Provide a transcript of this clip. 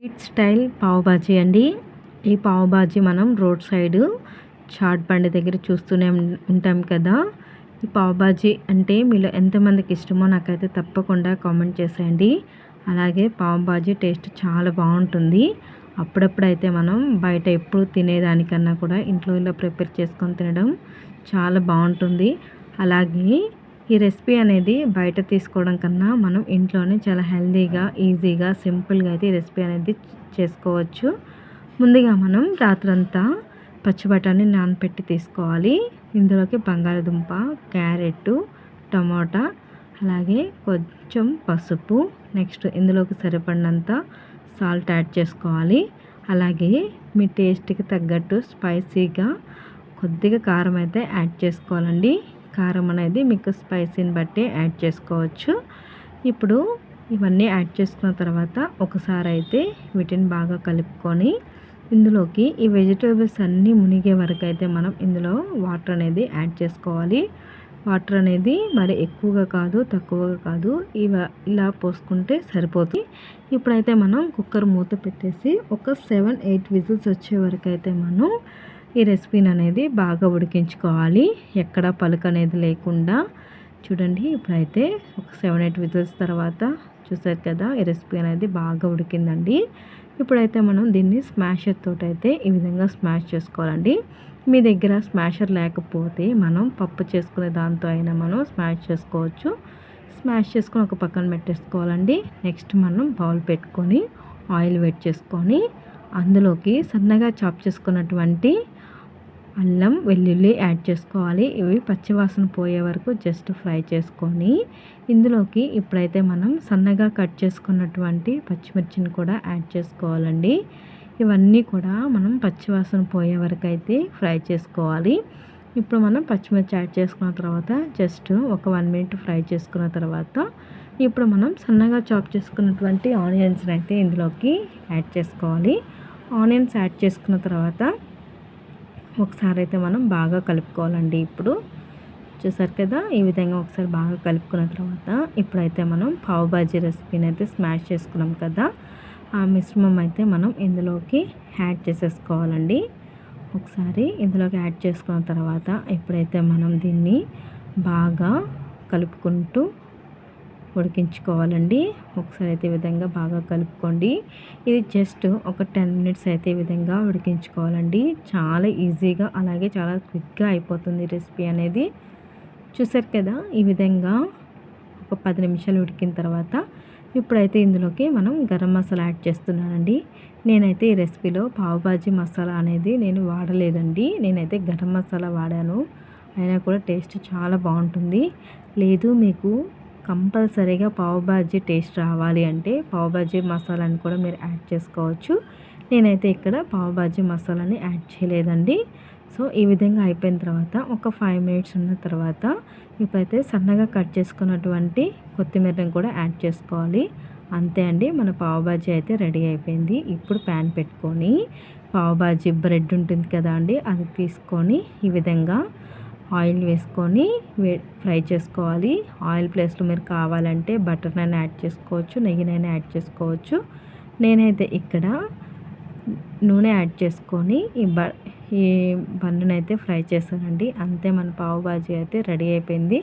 Street style pav bhaji అండి. ఈ పావ్ బాజీ మనం రోడ్ సైడ్ చాట్ బండి దగ్గర చూస్తూనే ఉంటాం కదా. ఈ పావ్ బాజీ అంటే మీలో ఎంతమందికి ఇష్టమో నాకైతే తప్పకుండా కామెంట్ చేసేయండి. అలాగే పావ్ బాజీ టేస్ట్ చాలా బాగుంటుంది. అప్పుడప్పుడైతే మనం బయట ఎప్పుడు తినేదానికన్నా కూడా ఇంట్లో ఇలా ప్రిపేర్ చేసుకొని తినడం చాలా బాగుంటుంది. అలాగే ఈ రెసిపీ అనేది బయట తీసుకోవడం కన్నా మనం ఇంట్లోనే చాలా హెల్తీగా, ఈజీగా, సింపుల్గా అయితే ఈ రెసిపీ అనేది చేసుకోవచ్చు. ముందుగా మనం రాత్రంతా పచ్చి బఠానీ నానపెట్టి తీసుకోవాలి. ఇందులోకి బంగాళదుంప, క్యారెట్, టమోటా, అలాగే కొంచెం పసుపు, నెక్స్ట్ ఇందులోకి సరిపడినంత సాల్ట్ యాడ్ చేసుకోవాలి. అలాగే మీ టేస్ట్కి తగ్గట్టు స్పైసీగా కొద్దిగా కారం అయితే యాడ్ చేసుకోవాలండి. కారం అనేది మీకు స్పైసీని బట్టి యాడ్ చేసుకోవచ్చు. ఇప్పుడు ఇవన్నీ యాడ్ చేసుకున్న తర్వాత ఒకసారి అయితే వీటిని బాగా కలుపుకొని ఇందులోకి ఈ వెజిటేబుల్స్ అన్నీ మునిగే వరకు అయితే మనం ఇందులో వాటర్ అనేది యాడ్ చేసుకోవాలి. వాటర్ అనేది మరి ఎక్కువగా కాదు, తక్కువగా కాదు, ఇలా పోసుకుంటే సరిపోతుంది. ఇప్పుడైతే మనం కుక్కర్ మూత పెట్టేసి ఒక 7-8 విజిల్స్ వచ్చే వరకు అయితే మనం ఈ రెసిపీని అనేది బాగా ఉడికించుకోవాలి. ఎక్కడ పలుకు అనేది లేకుండా. చూడండి, ఇప్పుడైతే ఒక 7-8 విజిల్స్ తర్వాత చూసారు కదా, ఈ రెసిపీ అనేది బాగా ఉడికిందండి. ఇప్పుడైతే మనం దీన్ని స్మాషర్ తోటి అయితే ఈ విధంగా స్మాష్ చేసుకోవాలండి. మీ దగ్గర స్మాషర్ లేకపోతే మనం పప్పు చేసుకునే దాంతో అయినా మనం స్మాష్ చేసుకోవచ్చు. స్మాష్ చేసుకొని ఒక పక్కన పెట్టేసుకోవాలండి. నెక్స్ట్ మనం బౌల్ పెట్టుకొని ఆయిల్ వేడి చేసుకొని అందులోకి సన్నగా చాప్ చేసుకున్నటువంటి అల్లం, వెల్లుల్లి యాడ్ చేసుకోవాలి. ఇవి పచ్చివాసన పోయే వరకు జస్ట్ ఫ్రై చేసుకొని ఇందులోకి ఇప్పుడైతే మనం సన్నగా కట్ చేసుకున్నటువంటి పచ్చిమిర్చిని కూడా యాడ్ చేసుకోవాలండి. ఇవన్నీ కూడా మనం పచ్చివాసన పోయే వరకు అయితే ఫ్రై చేసుకోవాలి. ఇప్పుడు మనం పచ్చిమిర్చి యాడ్ చేసుకున్న తర్వాత జస్ట్ ఒక 1 మినిట్ ఫ్రై చేసుకున్న తర్వాత ఇప్పుడు మనం సన్నగా చాప్ చేసుకున్నటువంటి ఆనియన్స్ని అయితే ఇందులోకి యాడ్ చేసుకోవాలి. ఆనియన్స్ యాడ్ చేసుకున్న తర్వాత ఒకసారి అయితే మనం బాగా కలుపుకోవాలండి. ఇప్పుడు చూసారు కదా, ఈ విధంగా ఒకసారి బాగా కలుపుకున్న తర్వాత ఇప్పుడైతే మనం పావ్ బాజీ రెసిపీని అయితే స్మాష్ చేసుకున్నాం కదా, ఆ మిశ్రమం అయితే మనం ఇందులోకి యాడ్ చేసేసుకోవాలండి. ఒకసారి ఇందులోకి యాడ్ చేసుకున్న తర్వాత ఇప్పుడైతే మనం దీన్ని బాగా కలుపుకుంటూ ఉడికించుకోవాలండి. ఒకసారి అయితే ఈ విధంగా బాగా కలుపుకోండి. ఇది జస్ట్ ఒక 10 మినిట్స్ అయితే ఈ విధంగా ఉడికించుకోవాలండి. చాలా ఈజీగా అలాగే చాలా క్విక్గా అయిపోతుంది రెసిపీ అనేది. చూసారు కదా, ఈ విధంగా ఒక 10 నిమిషాలు ఉడికిన తర్వాత ఇప్పుడైతే ఇందులోకి మనం గరం మసాలా యాడ్ చేస్తున్నానండి. నేనైతే ఈ రెసిపీలో పావ్ బాజీ మసాలా అనేది నేను వాడలేదండి. నేనైతే గరం మసాలా వాడాను. అయినా కూడా టేస్ట్ చాలా బాగుంటుంది. లేదు మీకు కంపల్సరీగా పావ్ బాజీ టేస్ట్ రావాలి అంటే పావ్ బాజీ మసాలాని కూడా మీరు యాడ్ చేసుకోవచ్చు. నేనైతే ఇక్కడ పావ్ బాజీ మసాలాని యాడ్ చేయలేదండి. సో ఈ విధంగా అయిపోయిన తర్వాత ఒక 5 మినిట్స్ ఉన్న తర్వాత ఇప్పుడైతే సన్నగా కట్ చేసుకున్నటువంటి కొత్తిమీరని కూడా యాడ్ చేసుకోవాలి. అంతే అండి, మన పావ్ బాజీ అయితే రెడీ అయిపోయింది. ఇప్పుడు ప్యాన్ పెట్టుకొని పావ్ బాజీ బ్రెడ్ ఉంటుంది కదా అండి, అది తీసుకొని ఈ విధంగా ఆయిల్ వేసుకొని ఫ్రై చేసుకోవాలి. ఆయిల్ ప్లేస్లో మీరు కావాలంటే బటర్నైనా యాడ్ చేసుకోవచ్చు, నెయ్యినైనా యాడ్ చేసుకోవచ్చు. నేనైతే ఇక్కడ నూనె యాడ్ చేసుకొని ఈ బన్నునైతే ఫ్రై చేశానండి. అంతే, మన పావు బాజీ అయితే రెడీ అయిపోయింది.